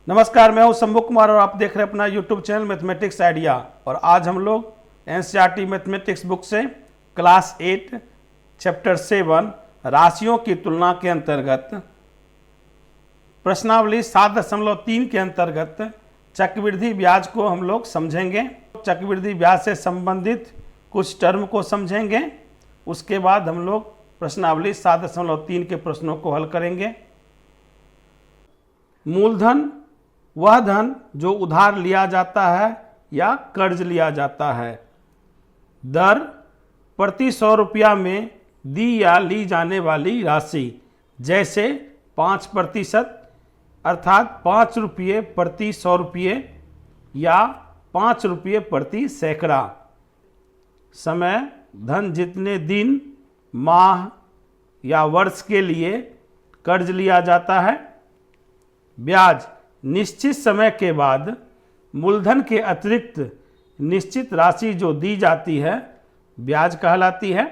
नमस्कार, मैं हूं शंभू कुमार और आप देख रहे हैं अपना यूट्यूब चैनल मैथमेटिक्स आइडिया। और आज हम लोग एनसीईआरटी मैथमेटिक्स बुक से क्लास 8 चैप्टर 7 राशियों की तुलना के अंतर्गत प्रश्नावली 7.3 के अंतर्गत चक्रवृद्धि ब्याज को हम लोग समझेंगे। चक्रवृद्धि ब्याज से संबंधित कुछ टर्म को समझेंगे, उसके बाद हम लोग प्रश्नावली 7.3 के प्रश्नों को हल करेंगे। मूलधन वह धन जो उधार लिया जाता है या कर्ज लिया जाता है। दर प्रति 100 रुपया में दी या ली जाने वाली राशि, जैसे 5% अर्थात 5 रुपये प्रति 100 रुपये या 5 रुपये प्रति सैकड़ा। समय धन जितने दिन, माह या वर्ष के लिए कर्ज लिया जाता है। ब्याज निश्चित समय के बाद मूलधन के अतिरिक्त निश्चित राशि जो दी जाती है ब्याज कहलाती है।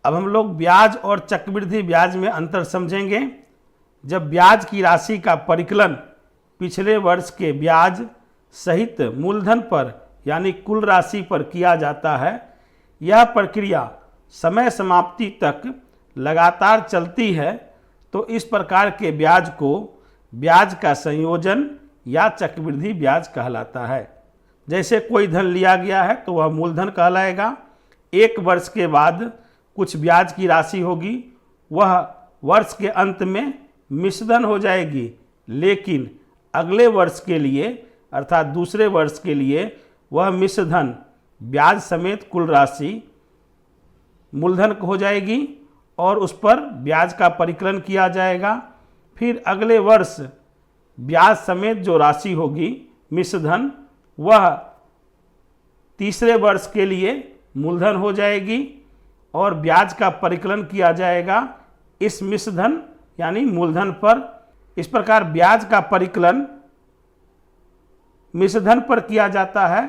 अब हम लोग ब्याज और चक्रवृद्धि ब्याज में अंतर समझेंगे। जब ब्याज की राशि का परिकलन पिछले वर्ष के ब्याज सहित मूलधन पर यानी कुल राशि पर किया जाता है, यह प्रक्रिया समय समाप्ति तक लगातार चलती है, तो इस प्रकार के ब्याज को ब्याज का संयोजन या चक्रवृद्धि ब्याज कहलाता है। जैसे कोई धन लिया गया है तो वह मूलधन कहलाएगा। एक वर्ष के बाद कुछ ब्याज की राशि होगी, वह वर्ष के अंत में मिश्रधन हो जाएगी, लेकिन अगले वर्ष के लिए अर्थात दूसरे वर्ष के लिए वह मिश्रधन ब्याज समेत कुल राशि मूलधन हो जाएगी और उस पर ब्याज का परिकलन किया जाएगा। फिर अगले वर्ष ब्याज समेत जो राशि होगी मिश्रधन, वह तीसरे वर्ष के लिए मूलधन हो जाएगी और ब्याज का परिकलन किया जाएगा इस मिश्रधन यानी मूलधन पर। इस प्रकार ब्याज का परिकलन मिश्रधन पर किया जाता है,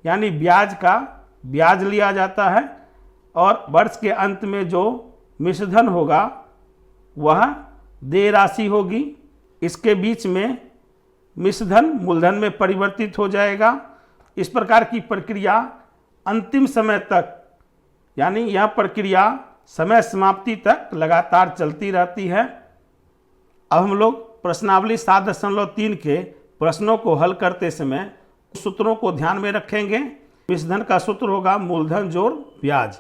यानी ब्याज का ब्याज लिया जाता है और वर्ष के अंत में जो मिश्रधन होगा वह देय राशि होगी। इसके बीच में मिश्रधन मूलधन में परिवर्तित हो जाएगा। इस प्रकार की प्रक्रिया अंतिम समय तक यानी यह प्रक्रिया समय समाप्ति तक लगातार चलती रहती है। अब हम लोग प्रश्नावली 7.3 के प्रश्नों को हल करते समय सूत्रों को ध्यान में रखेंगे। मिश्रधन का सूत्र होगा मूलधन जोड़ ब्याज।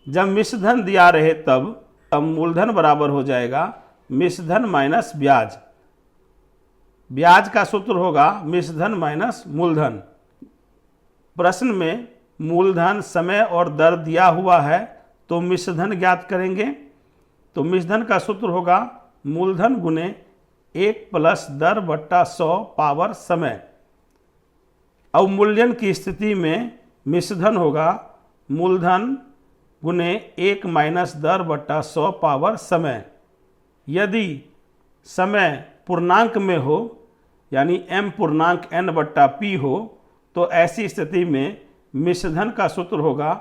जब मिश्रधन दिया रहे तब मूलधन बराबर हो जाएगा मिश्रधन माइनस ब्याज। ब्याज का सूत्र होगा मिश्रधन माइनस मूलधन। प्रश्न में मूलधन, समय और दर दिया हुआ है तो मिश्रधन ज्ञात करेंगे। तो मिश्रधन का सूत्र होगा मूलधन गुने 1 प्लस दर बट्टा 100 पावर समय। अवमूल्यन की स्थिति में मिश्रधन होगा मूलधन गुने 1 माइनस दर बट्टा 100 पावर समय। यदि समय पूर्णांक में हो यानी m पूर्णांक n बट्टा p हो तो ऐसी स्थिति में मिश्रधन का सूत्र होगा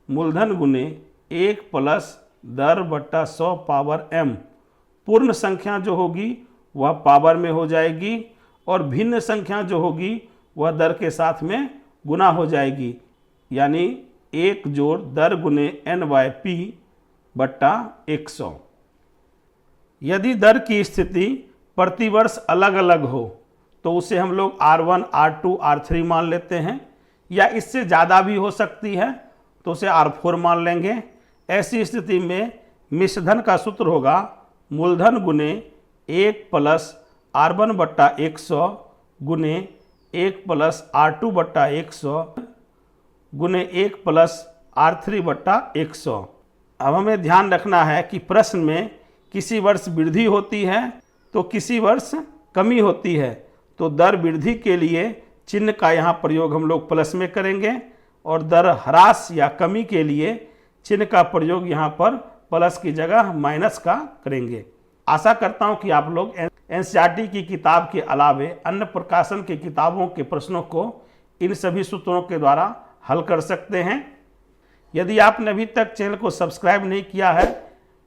मूलधन गुने 1 प्लस दर बट्टा 100 पावर m। पूर्ण संख्या जो होगी वह पावर में हो जाएगी और भिन्न संख्या जो होगी वह दर के साथ में गुना हो जाएगी, यानी 1 जोड़ दर गुने n/p बट्टा 100। यदि दर की स्थिति प्रतिवर्ष अलग अलग हो तो उसे हम लोग R1, R2, R3 मान लेते हैं, या इससे ज़्यादा भी हो सकती है तो उसे R4 मान लेंगे। ऐसी स्थिति में मिश्रधन का सूत्र होगा मूलधन गुने 1 प्लस R1 बट्टा 100 गुने 1 प्लस R2 बट्टा 100 गुने 1 प्लस R3 बट्टा 100। अब हमें ध्यान रखना है कि प्रश्न में किसी वर्ष वृद्धि होती है तो किसी वर्ष कमी होती है, तो दर वृद्धि के लिए चिन्ह का यहाँ प्रयोग हम लोग प्लस में करेंगे और दर ह्रास या कमी के लिए चिन्ह का प्रयोग यहाँ पर प्लस की जगह माइनस का करेंगे। आशा करता हूँ कि आप लोग एनसीईआरटी की किताब के अलावे अन्य प्रकाशन की किताबों के प्रश्नों को इन सभी सूत्रों के द्वारा हल कर सकते हैं। यदि आपने अभी तक चैनल को सब्सक्राइब नहीं किया है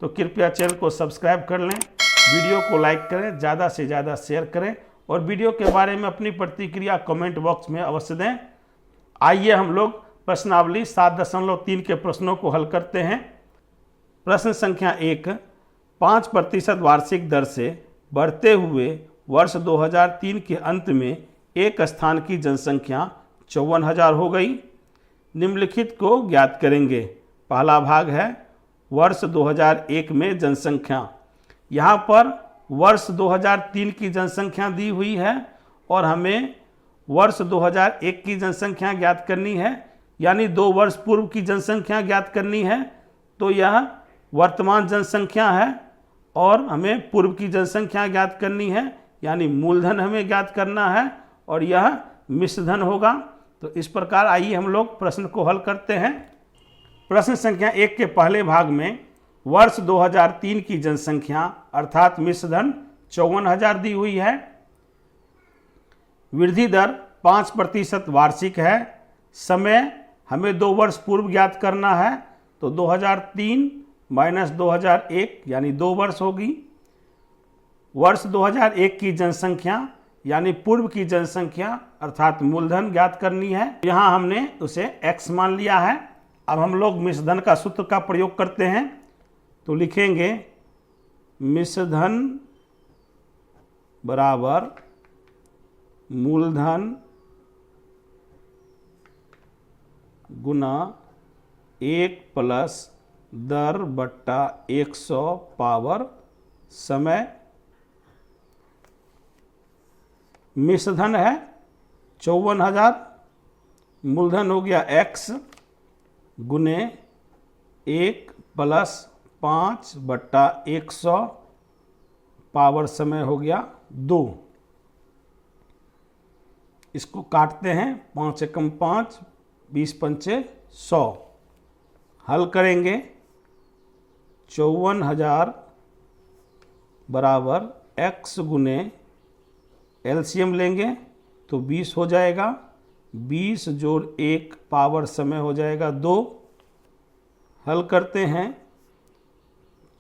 तो कृपया चैनल को सब्सक्राइब कर लें, वीडियो को लाइक करें, ज़्यादा से ज़्यादा शेयर करें और वीडियो के बारे में अपनी प्रतिक्रिया कमेंट बॉक्स में अवश्य दें। आइए हम लोग प्रश्नावली 7.3 के प्रश्नों को हल करते हैं। प्रश्न संख्या 1, 5% वार्षिक दर से बढ़ते हुए वर्ष 2003 के अंत में एक स्थान की जनसंख्या 54,000 हो गई। निम्नलिखित को ज्ञात करेंगे। पहला भाग है वर्ष 2001 में जनसंख्या। यहाँ पर वर्ष 2003 की जनसंख्या दी हुई है और हमें वर्ष 2001 की जनसंख्या ज्ञात करनी है, यानी 2 वर्ष पूर्व की जनसंख्या ज्ञात करनी है। तो यह वर्तमान जनसंख्या है और हमें पूर्व की जनसंख्या ज्ञात करनी है, यानी मूलधन हमें ज्ञात करना है और यह मिश्रधन होगा। तो इस प्रकार आइए हम लोग प्रश्न को हल करते हैं। प्रश्न संख्या 1 के पहले भाग में वर्ष 2003 की जनसंख्या अर्थात मिश्रधन 54,000 दी हुई है। वृद्धि दर 5% वार्षिक है। समय हमें 2 वर्ष पूर्व ज्ञात करना है, तो 2003 माइनस 2001 यानी 2 वर्ष होगी। वर्ष 2001 की जनसंख्या यानी पूर्व की जनसंख्या अर्थात मूलधन ज्ञात करनी है। यहाँ हमने उसे x मान लिया है। अब हम लोग मिश्रधन का सूत्र का प्रयोग करते हैं, तो लिखेंगे मिश्रधन बराबर मूलधन गुना 1 प्लस दर बट्टा 100 पावर समय। मिश्रधन है 54,000, मूलधन हो गया x गुने 1 प्लस 5 बट्टा 100 पावर समय हो गया 2। इसको काटते हैं, 5 एकम 5, 20 पंचे 100। हल करेंगे 54,000 बराबर x गुने एलसीएम लेंगे तो 20 हो जाएगा। 20 जोड़ 1 पावर समय हो जाएगा 2। हल करते हैं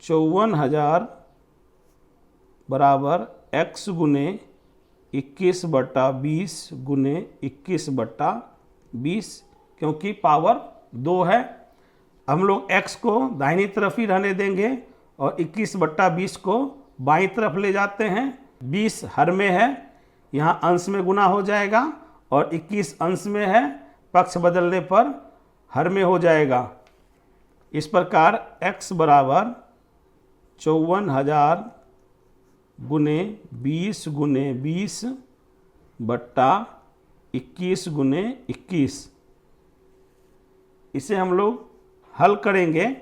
54,000 बराबर x गुने 21 बट्टा 20 गुने 21 बट्टा 20, क्योंकि पावर 2 है। हम लोग x को दाहिनी तरफ ही रहने देंगे और 21 बट्टा 20 को बाईं तरफ ले जाते हैं। 20 हर में है, यहाँ अंश में गुना हो जाएगा और 21 अंश में है, पक्ष बदलने पर हर में हो जाएगा। इस प्रकार x बराबर 54,000 गुने 20 गुने 20 बट्टा 21 गुने 21। इसे हम लोग हल करेंगे।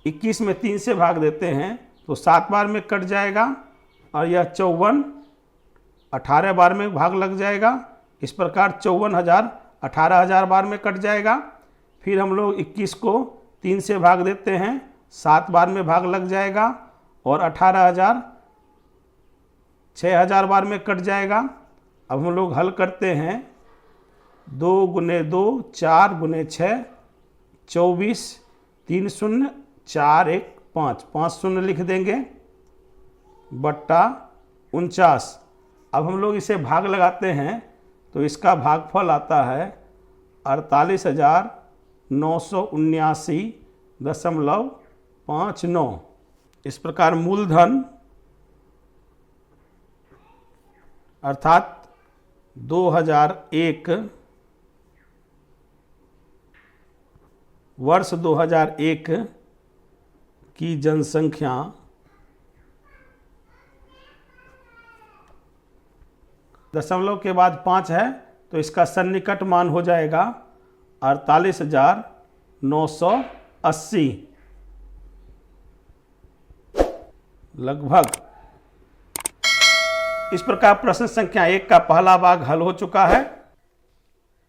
21 में 3 से भाग देते हैं तो 7 बार में कट जाएगा और यह 54 18 बार में भाग लग जाएगा। इस प्रकार 54,000 18,000 बार में कट जाएगा। फिर हम लोग 21 को 3 से भाग देते हैं, 7 बार में भाग लग जाएगा और 18,000 6,000 बार में कट जाएगा। अब हम लोग हल करते हैं। 2 गुने 2 4 गुने 6 24, 3 शून्य 4 1 5, 5 शून्य लिख देंगे बट्टा 49। अब हम लोग इसे भाग लगाते हैं तो इसका भागफल आता है 48,979.59। इस प्रकार मूलधन अर्थात 2001 वर्ष 2001 की जनसंख्या दशमलव के बाद 5 है, तो इसका सन्निकट मान हो जाएगा 48,980 लगभग। इस प्रकार प्रश्न संख्या 1 का पहला भाग हल हो चुका है।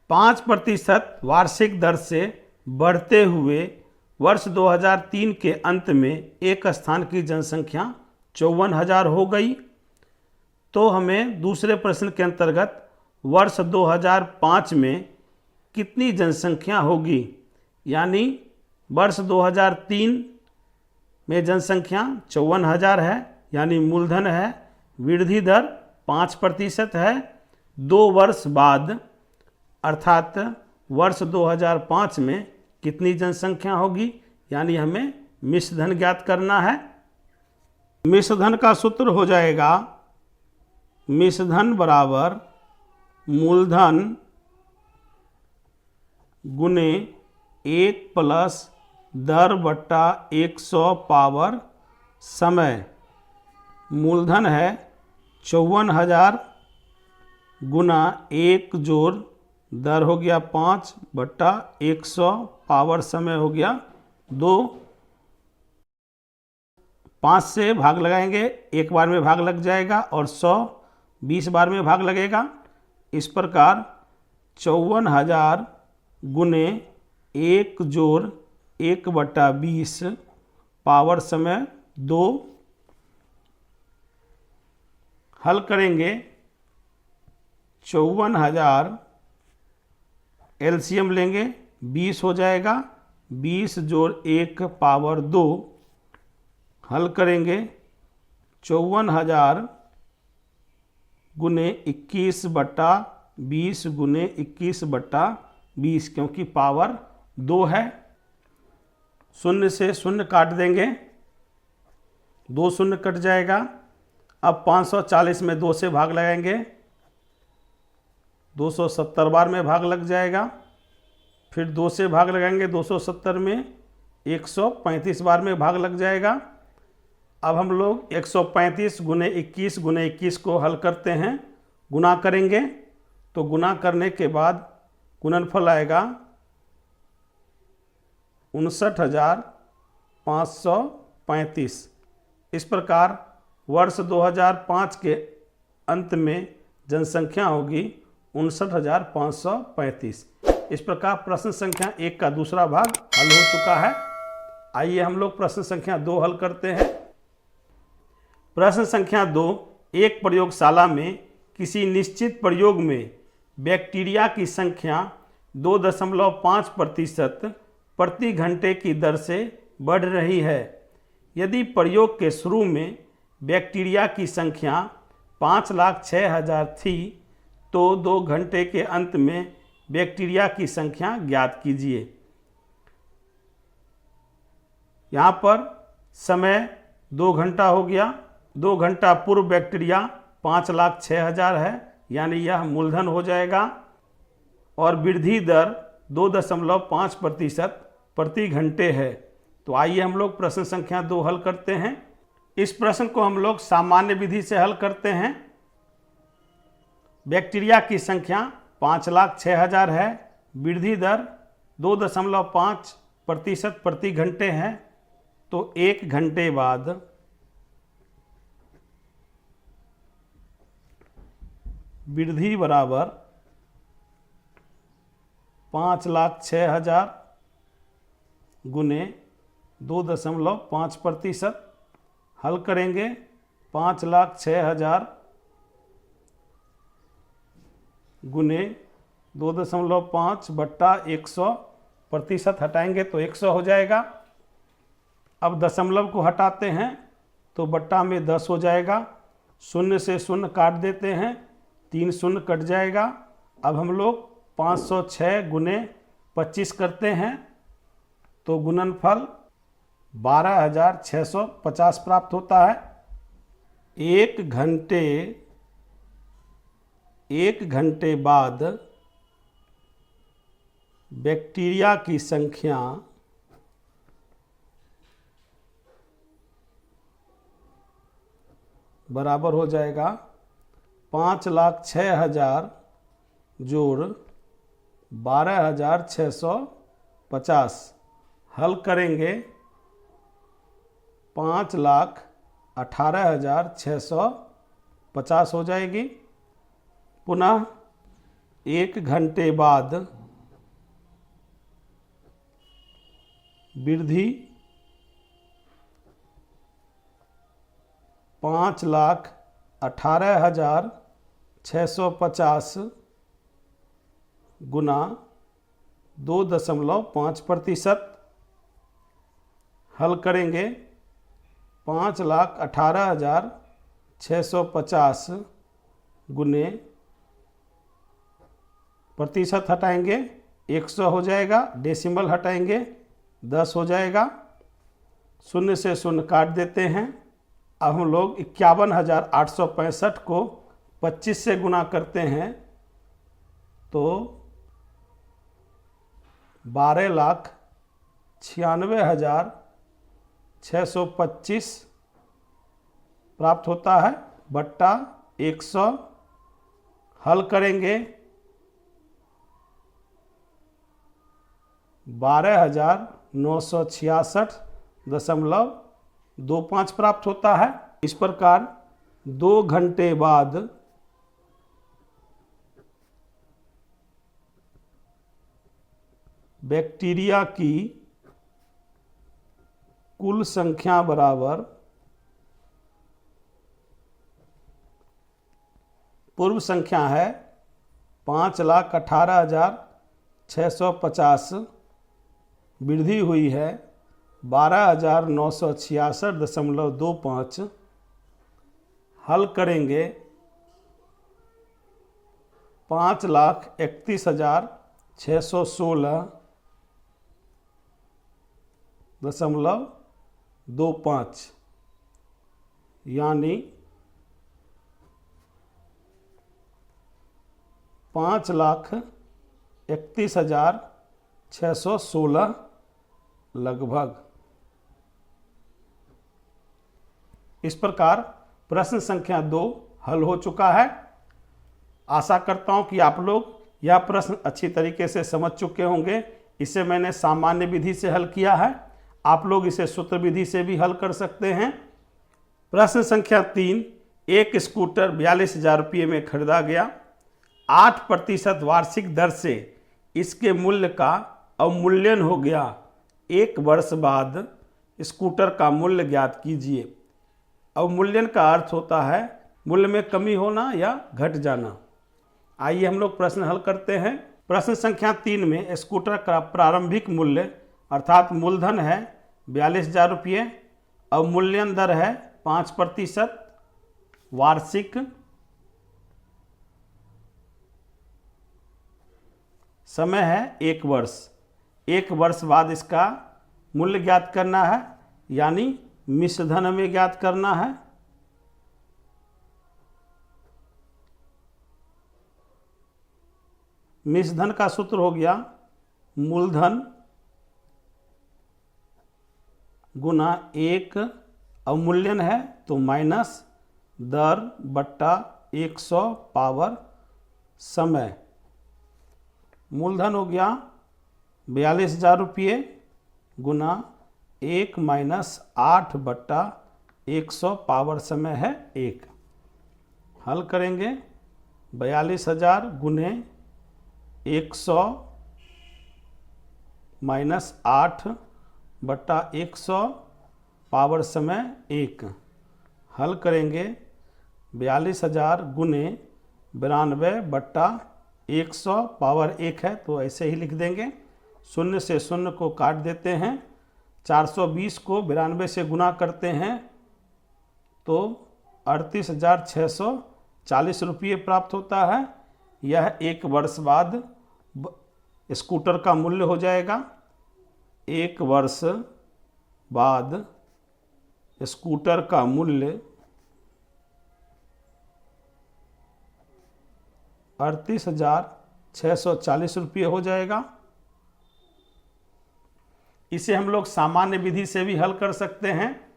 5% वार्षिक दर से बढ़ते हुए वर्ष 2003 के अंत में एक स्थान की जनसंख्या 54,000 हो गई। तो हमें दूसरे प्रश्न के अंतर्गत वर्ष 2005 में कितनी जनसंख्या होगी, यानी वर्ष 2003 में जनसंख्या 54,000 है, यानी मूलधन है। वृद्धि दर 5% है। 2 वर्ष बाद अर्थात वर्ष 2005 में कितनी जनसंख्या होगी, यानी हमें मिश्र धन ज्ञात करना है। मिश्र धन का सूत्र हो जाएगा मिश्र धन बराबर मूलधन गुने 1 प्लस दर बट्टा 100 पावर समय। मूलधन है 54,000 गुना 1 जोड़ दर हो गया 5 बट्टा 100 पावर समय हो गया 2। 5 से भाग लगाएंगे, एक बार में भाग लग जाएगा, और 100 20 बार में भाग लगेगा। इस प्रकार 54,000 गुने 1 जोड़ 1 बट्टा 20 पावर समय 2। हल करेंगे 54,000 एलसीएम लेंगे 20 हो जाएगा, 20 जोड़ 1 पावर 2। हल करेंगे 54,000 गुने 21 बट्टा 20 गुने 21 बट्टा 20, क्योंकि पावर 2 है। शून्य से शून्य काट देंगे, 2 शून्य कट जाएगा। अब 540 में 2 से भाग लगाएंगे, 270 बार में भाग लग जाएगा। फिर 2 से भाग लगाएंगे 270 में, 135 बार में भाग लग जाएगा। अब हम लोग 135 गुने 21 को हल करते हैं, गुना करेंगे तो गुना करने के बाद गुणनफल आएगा 59,535। इस प्रकार वर्ष 2005 के अंत में जनसंख्या होगी 59,535। इस प्रकार प्रश्न संख्या 1 का दूसरा भाग हल हो चुका है। आइए हम लोग प्रश्न संख्या 2 हल करते हैं। प्रश्न संख्या 2, एक प्रयोगशाला में किसी निश्चित प्रयोग में बैक्टीरिया की संख्या 2.5% प्रति घंटे की दर से बढ़ रही है। यदि प्रयोग के शुरू में बैक्टीरिया की संख्या 5,06,000 थी तो 2 घंटे के अंत में बैक्टीरिया की संख्या ज्ञात कीजिए। यहाँ पर समय 2 घंटा हो गया। 2 घंटा पूर्व बैक्टीरिया 5,06,000 है, यानी यह मूलधन हो जाएगा, और वृद्धि दर 2.5% प्रति घंटे है। तो आइए हम लोग प्रश्न संख्या 2 हल करते हैं। इस प्रश्न को हम लोग सामान्य विधि से हल करते हैं। बैक्टीरिया की संख्या 5,06,000 है, वृद्धि दर 2.5% प्रति घंटे है, तो 1 घंटे बाद वृद्धि बराबर 5,06,000 गुने 2.5%। हल करेंगे 5,06,000 गुने 2.5 बट्टा 100%, हटाएंगे तो 100 हो जाएगा। अब दशमलव को हटाते हैं तो बट्टा में 10 हो जाएगा। शून्य से शून्य काट देते हैं, 3 शून्य कट जाएगा। अब हम लोग 506 गुने 25 करते हैं तो गुणनफल 12,650 प्राप्त होता है। एक घंटे बाद बैक्टीरिया की संख्या बराबर हो जाएगा 5,06,000 जोड़ 12,650। हल करेंगे 5,18,650 हो जाएगी। पुनः 1 घंटे बाद वृद्धि 5,18,650 गुना 2.5%। हल करेंगे 5,18,650 गुने प्रतिशत हटाएंगे 100 हो जाएगा, डेसिमल हटाएंगे 10 हो जाएगा, शून्य से शून्य काट देते हैं। अब हम लोग 51,865 को 25 से गुना करते हैं तो 12,96,625 प्राप्त होता है बट्टा 100। हल करेंगे 12,966.25 प्राप्त होता है। इस प्रकार 2 घंटे बाद बैक्टीरिया की कुल संख्या बराबर पूर्व संख्या है 5,18,650, वृद्धि हुई है 12,966.25। हल करेंगे 5,31,616.25 यानी 5,31,616 लगभग। इस प्रकार प्रश्न संख्या 2 हल हो चुका है। आशा करता हूं कि आप लोग यह प्रश्न अच्छी तरीके से समझ चुके होंगे। इसे मैंने सामान्य विधि से हल किया है, आप लोग इसे सूत्र विधि से भी हल कर सकते हैं। प्रश्न संख्या 3, एक स्कूटर 42,000 रुपये में खरीदा गया, 8% वार्षिक दर से इसके मूल्य का अवमूल्यन हो गया। 1 वर्ष बाद स्कूटर का मूल्य ज्ञात कीजिए। अवमूल्यन का अर्थ होता है मूल्य में कमी होना या घट जाना। आइए हम लोग प्रश्न हल करते हैं। प्रश्न संख्या 3 में स्कूटर का प्रारंभिक मूल्य अर्थात मूलधन है 42,000 रुपये, अवमूल्यन दर है 5%, वार्षिक समय है 1 वर्ष। 1 वर्ष बाद इसका मूल्य ज्ञात करना है, यानी मिश्र धन हमें ज्ञात करना है। मिश्र धन का सूत्र हो गया मूलधन गुना 1, अवमूल्यन है तो माइनस दर बट्टा 100 पावर समय। मूलधन हो गया 42,000 रुपये गुना 1 माइनस 8 बट्टा 100 पावर समय है 1। हल करेंगे 42,000 गुने 100 माइनस 8 बट्टा 100 पावर समय 1। हल करेंगे 42,000 गुने 92 बट्टा 100 पावर 1 है तो ऐसे ही लिख देंगे। शून्य से शून्य को काट देते हैं, 420 को 92 से गुना करते हैं तो 38,640 रुपये प्राप्त होता है। यह 1 वर्ष बाद स्कूटर का मूल्य हो जाएगा। 1 वर्ष बाद स्कूटर का मूल्य 38,640 रुपये हो जाएगा। इसे हम लोग सामान्य विधि से भी हल कर सकते हैं।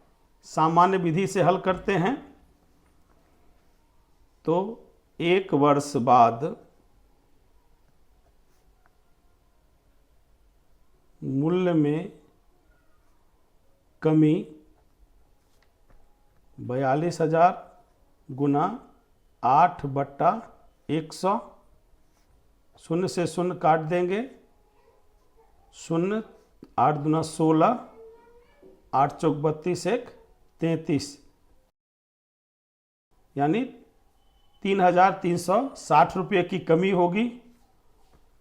सामान्य विधि से हल करते हैं तो 1 वर्ष बाद मूल्य में कमी 42,000 गुना 8 बट्टा 100, शून्य से शून्य काट देंगे, 0, 8 दूना 16, 8 चौक 32, 1 33, यानी 3,360 रुपये की कमी होगी।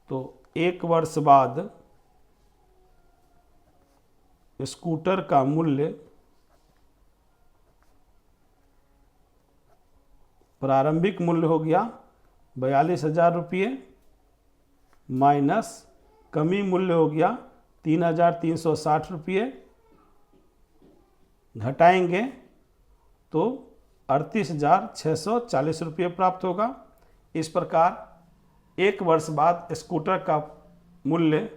तो 1 वर्ष बाद स्कूटर का मूल्य प्रारंभिक मूल्य हो गया 42,000 रुपये माइनस कमी मूल्य हो गया 3,360 रुपये, घटाएंगे तो 38,640 रुपये प्राप्त होगा। इस प्रकार 1 वर्ष बाद स्कूटर का मूल्य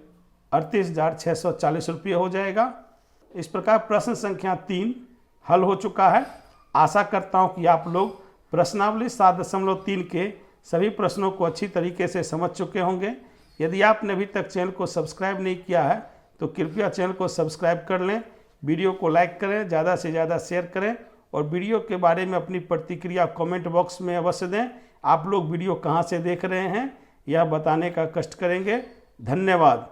38,640 रुपये हो जाएगा। इस प्रकार प्रश्न संख्या 3 हल हो चुका है। आशा करता हूं कि आप लोग प्रश्नावली 7.3 के सभी प्रश्नों को अच्छी तरीके से समझ चुके होंगे। यदि आपने अभी तक चैनल को सब्सक्राइब नहीं किया है तो कृपया चैनल को सब्सक्राइब कर लें, वीडियो को लाइक करें, ज़्यादा से ज़्यादा शेयर करें और वीडियो के बारे में अपनी प्रतिक्रिया कमेंट बॉक्स में अवश्य दें। आप लोग वीडियो कहां से देख रहे हैं यह बताने का कष्ट करेंगे। धन्यवाद।